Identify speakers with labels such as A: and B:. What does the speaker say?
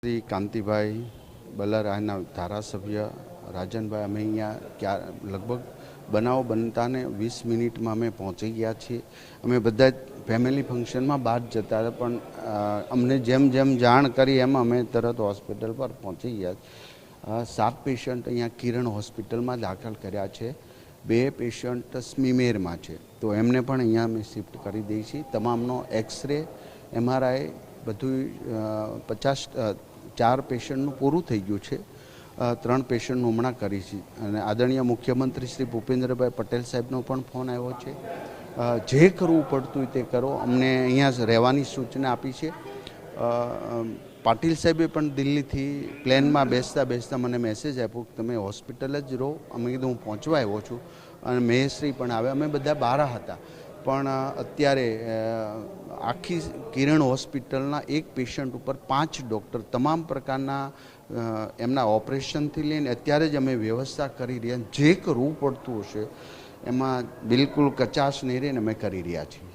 A: શ્રી કાંતિભાઈ બલ્લારાયના ધારાસભ્ય રાજનભાઈ અમે અહીંયા લગભગ બનાવ બનતાને 20 મિનિટમાં અમે પહોંચી ગયા છીએ. અમે બધા જ ફેમિલી ફંક્શનમાં બહાર જતા હતા, પણ અમને જેમ જેમ જાણ કરી એમ અમે તરત હોસ્પિટલ પર પહોંચી ગયા. 7 પેશન્ટ અહીંયા કિરણ હોસ્પિટલમાં દાખલ કર્યા છે. 2 પેશન્ટ સ્મીમેરમાં છે, તો એમને પણ અહીંયા અમે શિફ્ટ કરી દઈએ છીએ. તમામનો એક્સરે MRI બધું 4 પેશન્ટનું પૂરું થઈ ગયું છે. 3 પેશન્ટનું હમણાં કરી છે અને આદરણીય મુખ્યમંત્રી શ્રી ભૂપેન્દ્રભાઈ પટેલ સાહેબનો પણ ફોન આવ્યો છે. જે કરવું પડતું તે કરો, અમને અહીંયા રહેવાની સૂચના આપી છે. પાટીલ સાહેબે પણ દિલ્હીથી પ્લેનમાં બેસતા મને મેસેજ આપ્યો કે તમે હોસ્પિટલ જ રહો. અમે કીધું હું પહોંચવા આવ્યો છું અને મહેશ્રી પણ આવે. અમે બધા બહાર હતા, પણ અત્યારે આખી કિરણ હોસ્પિટલના એક પેશન્ટ ઉપર 5 ડૉક્ટર તમામ પ્રકારના એમના ઓપરેશનથી લઈને અત્યારે જ અમે વ્યવસ્થા કરી રહ્યા. જે કરવું પડતું હશે એમાં બિલકુલ કચાશ નહીં રહીને અમે કરી રહ્યા છીએ.